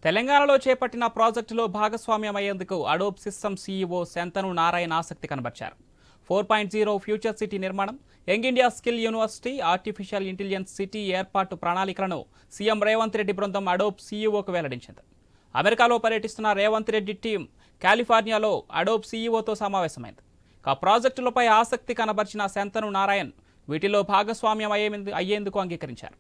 తెలంగాణలో చేపట్టిన ప్రాజెక్టులో భాగస్వామ్యమయ్యేందుకు Adobe system CEO Shantanu Narayen ఆసక్తి కనబర్చారు. 4.0 ఫ్యూచర్ సిటీ నిర్మాణం, young India skill university, artificial intelligence city ఏర్పాటు ప్రణాళికలను సీఎం రేవంత్ రెడ్డి బృందం అడోబ్ సీఈఓకు వెల్లడించింది. అమెరికాలో పర్యటిస్తున్న రేవంత్ రెడ్డి టీం కాలిఫోర్నియాలో అడోబ్ సీఈఓతో సమావేశమైంది. ప్రాజెక్టులపై ఆసక్తి కనబర్చిన శంతను నారాయణ్ వీటిలో భాగస్వామ్యం అయ్యేందుకు అంగీకరించారు.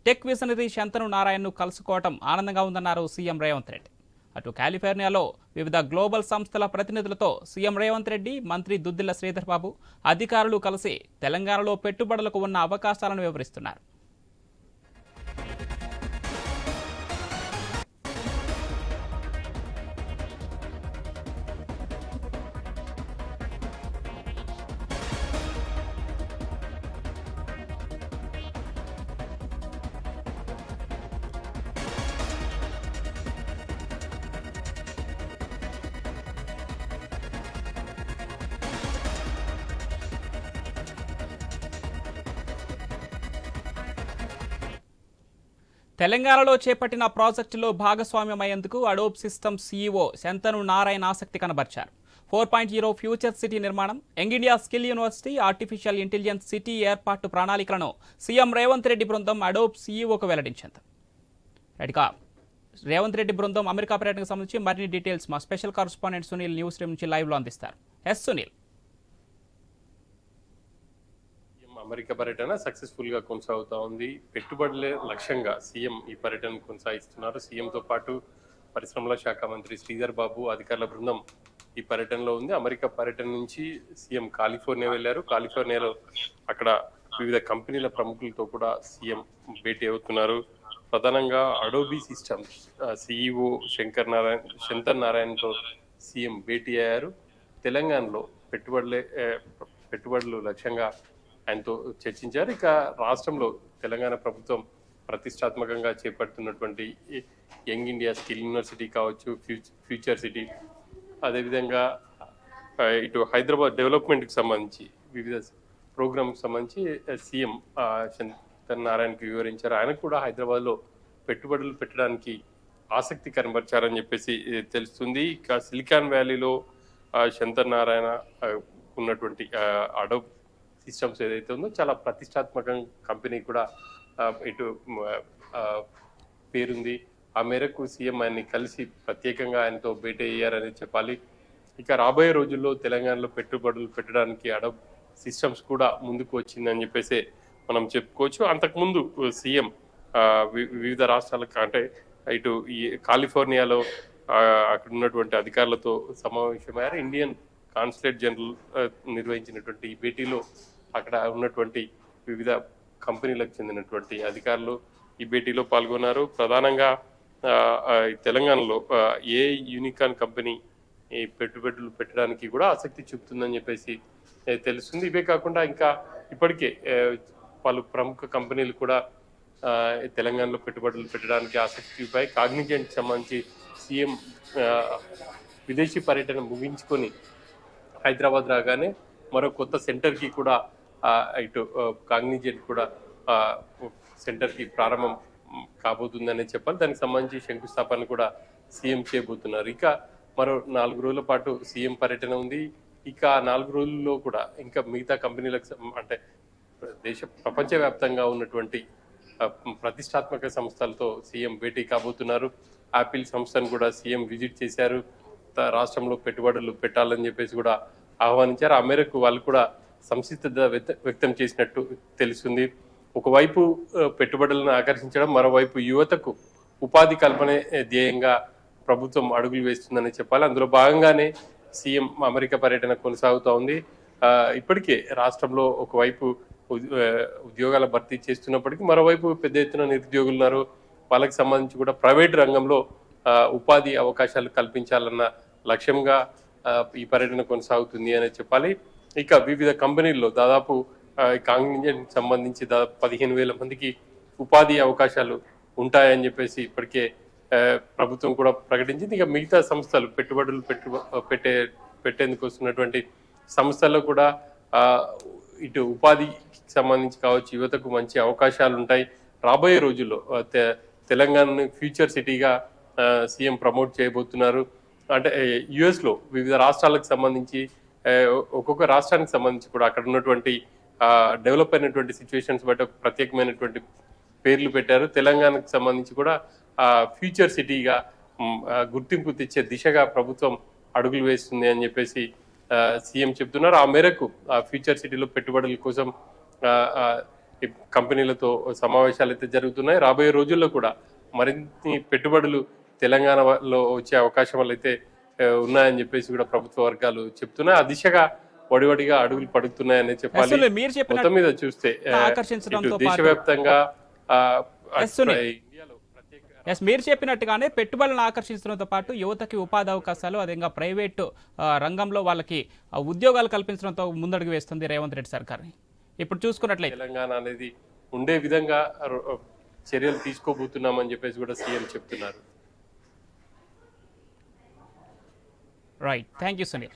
టెక్ విజనరీ శంతను నారాయణ్ను కలుసుకోవటం ఆనందంగా ఉందన్నారు సీఎం రేవంత్ రెడ్డి. అటు కాలిఫోర్నియాలో వివిధ గ్లోబల్ సంస్థల ప్రతినిధులతో సీఎం రేవంత్ రెడ్డి, మంత్రి దుద్దిళ్ల శ్రీధర్ బాబు అధికారులు కలిసి తెలంగాణలో పెట్టుబడులకు ఉన్న అవకాశాలను వివరిస్తున్నారు. తెలంగాణలో చేపట్టిన ప్రాజెక్టులో భాగస్వామ్యమయ్యేందుకు Adobe system CEO Shantanu Narayen ఆసక్తి కనబర్చారు. 4.0 ఫ్యూచర్ సిటీ నిర్మాణం, young India skill university, artificial intelligence city ఏర్పాటు ప్రణాళికలను సీఎం రేవంత్ రెడ్డి బృందం అడోబ్ సీఈఓకు వెల్లడించింది. రేవంత్ రెడ్డి బృందం అమెరికా పర్యటనకు సంబంధించి మరిన్ని డీటెయిల్స్ మా special correspondent Sunil news room నుంచి లైవ్లో అందిస్తారు. ఎస్ సునీల్. అమెరికా పర్యటన సక్సెస్ఫుల్ గా కొనసాగుతా ఉంది. పెట్టుబడులే లక్ష్యంగా సీఎం ఈ పర్యటన కొనసాగిస్తున్నారు. సీఎంతో పాటు పరిశ్రమల శాఖ మంత్రి శ్రీధర్ బాబు అధికారుల బృందం ఈ పర్యటనలో ఉంది. అమెరికా పర్యటన నుంచి సీఎం కాలిఫోర్నియా వెళ్లారు. కాలిఫోర్నియాలో అక్కడ వివిధ కంపెనీల ప్రముఖులతో కూడా సీఎం భేటీ అవుతున్నారు. ప్రధానంగా అడోబీ సిస్టమ్స్ సీఈఓ శంతన్ నారాయణతో సీఎం భేటీ అయ్యారు. తెలంగాణలో పెట్టుబడులు లక్ష్యంగా ఆయనతో చర్చించారు. ఇక రాష్ట్రంలో తెలంగాణ ప్రభుత్వం ప్రతిష్టాత్మకంగా చేపడుతున్నటువంటి యంగ్ ఇండియా స్కిల్ యూనివర్సిటీ కావచ్చు, ఫ్యూచర్ సిటీ, అదేవిధంగా ఇటు హైదరాబాద్ డెవలప్మెంట్కి సంబంధించి వివిధ ప్రోగ్రామ్కి సంబంధించి సీఎం శంతన్ నారాయణకి వివరించారు. ఆయనకు కూడా హైదరాబాద్లో పెట్టుబడులు పెట్టడానికి ఆసక్తి కనబర్చారని చెప్పేసి తెలుస్తుంది. ఇక సిలికాన్ వ్యాలీలో శంతన్ నారాయణ ఉన్నటువంటి అడోబ్ సిస్టమ్స్ ఏదైతే ఉందో చాలా ప్రతిష్టాత్మక కంపెనీ కూడా ఇటు పేరుంది. ఆ మేరకు సీఎం ఆయన్ని కలిసి ప్రత్యేకంగా ఆయనతో భేటీ అయ్యారని చెప్పాలి. ఇక రాబోయే రోజుల్లో తెలంగాణలో పెట్టుబడులు పెట్టడానికి అడోబ్ సిస్టమ్స్ కూడా ముందుకు వచ్చిందని చెప్పేసి మనం చెప్పుకోవచ్చు. అంతకుముందు సీఎం వివిధ రాష్ట్రాలకు అంటే ఇటు ఈ కాలిఫోర్నియాలో అక్కడ ఉన్నటువంటి అధికారులతో సమావేశమయ్యారు. ఇండియన్ కాన్సులేట్ జనరల్ నిర్వహించినటువంటి ఈ భేటీలో అక్కడ ఉన్నటువంటి వివిధ కంపెనీలకు చెందినటువంటి అధికారులు ఈ భేటీలో పాల్గొన్నారు. ప్రధానంగా తెలంగాణలో ఏ యూనికాన్ కంపెనీ ఈ పెట్టుబడులు పెట్టడానికి కూడా ఆసక్తి చూపుతుందని చెప్పేసి తెలుస్తుంది. ఇవే కాకుండా ఇంకా ఇప్పటికే పలు ప్రముఖ కంపెనీలు కూడా తెలంగాణలో పెట్టుబడులు పెట్టడానికి ఆసక్తి చూపాయి. కాగ్నిజెంట్ సంబంధించి సీఎం విదేశీ పర్యటన ముగించుకొని హైదరాబాద్ రాగానే మరో కొత్త సెంటర్కి కూడా ఇటు కాగ్నిజెంట్ కూడా సెంటర్కి ప్రారంభం కాబోతుందనే చెప్పాలి. దానికి సంబంధించి శంకుస్థాపన కూడా సీఎం చేయబోతున్నారు. ఇక మరో 4 రోజుల పాటు సీఎం పర్యటన ఉంది. ఇక 4 రోజుల్లో కూడా ఇంకా మిగతా కంపెనీలకు అంటే ప్రపంచవ్యాప్తంగా ఉన్నటువంటి ప్రతిష్టాత్మక సంస్థలతో సీఎం భేటీ కాబోతున్నారు. యాపిల్ సంస్థను కూడా సీఎం విజిట్ చేశారు. రాష్ట్రంలో పెట్టుబడులు పెట్టాలని చెప్పేసి కూడా ఆహ్వానించారు. ఆ మేరకు వాళ్ళు కూడా సంసిద్ధత వ్యక్తం చేసినట్టు తెలుస్తుంది. ఒకవైపు పెట్టుబడులను ఆకర్షించడం, మరోవైపు యువతకు ఉపాధి కల్పనే ధ్యేయంగా ప్రభుత్వం అడుగులు వేస్తుందని చెప్పాలి. అందులో భాగంగానే సీఎం అమెరికా పర్యటన కొనసాగుతూ ఉంది. ఇప్పటికే రాష్ట్రంలో ఒకవైపు ఉద్యోగాల భర్తీ చేస్తున్నప్పటికీ మరోవైపు పెద్ద ఎత్తున నిరుద్యోగులు ఉన్నారు. వాళ్ళకి సంబంధించి కూడా ప్రైవేట్ రంగంలో ఉపాధి అవకాశాలు కల్పించాలన్న లక్ష్యంగా ఈ పర్యటన కొనసాగుతుంది అని చెప్పాలి. ఇక వివిధ కంపెనీల్లో దాదాపు కాంగ్నిజెంట్ సంబంధించి దాదాపు 15,000 మందికి ఉపాధి అవకాశాలు ఉంటాయని చెప్పేసి ఇప్పటికే ప్రభుత్వం కూడా ప్రకటించింది. ఇక మిగతా సంస్థలు పెట్టుబడులు పెట్టేందుకు వస్తున్నటువంటి సంస్థల్లో కూడా ఇటు ఉపాధికి సంబంధించి కావచ్చు, యువతకు మంచి అవకాశాలు ఉంటాయి. రాబోయే రోజుల్లో తెలంగాణను ఫ్యూచర్ సిటీగా సీఎం ప్రమోట్ చేయబోతున్నారు. అంటే యుఎస్లో వివిధ రాష్ట్రాలకు సంబంధించి ఒక్కొక్క రాష్ట్రానికి సంబంధించి కూడా అక్కడ ఉన్నటువంటి డెవలప్ అయినటువంటి సిచ్యువేషన్స్ బట్టి ఒక ప్రత్యేకమైనటువంటి పేర్లు పెట్టారు. తెలంగాణకు సంబంధించి కూడా ఫ్యూచర్ సిటీగా గుర్తింపు తెచ్చే దిశగా ప్రభుత్వం అడుగులు వేస్తుంది అని చెప్పేసి సీఎం చెప్తున్నారు. ఆ మేరకు ఆ ఫ్యూచర్ సిటీలో పెట్టుబడుల కోసం ఈ కంపెనీలతో సమావేశాలు అయితే జరుగుతున్నాయి. రాబోయే రోజుల్లో కూడా మరిన్ని పెట్టుబడులు తెలంగాణలో వచ్చే అవకాశాలు అయితే ఉన్నాయని చెప్పేసి కూడా ప్రభుత్వ వర్గాలు చెప్తున్నాయి. ఆ దిశగా వడివడిగా అడుగులు పడుతున్నాయని చెప్పాలి. అసలు మీరు చెప్పిన మొత్తం మీద చూస్తే ఆకర్షించడంతో పాటు దేశవ్యాప్తంగా ఇండియాలో మీరు చెప్పినట్టుగానే పెట్టుబడులను ఆకర్షించడంతో పాటు యువతకి ఉపాధి అవకాశాలు, అదేవిధంగా ప్రైవేటు రంగంలో వాళ్ళకి ఉద్యోగాలు కల్పించడంతో ముందడుగు వేస్తుంది రేవంత్ రెడ్డి సర్కార్. ఇప్పుడు చూసుకున్నట్లయితే తెలంగాణ అనేది ఉండే విధంగా చర్యలు తీసుకోబోతున్నామని చెప్పేసి కూడా సీఎం చెప్తున్నారు. Right, thank you Sunil.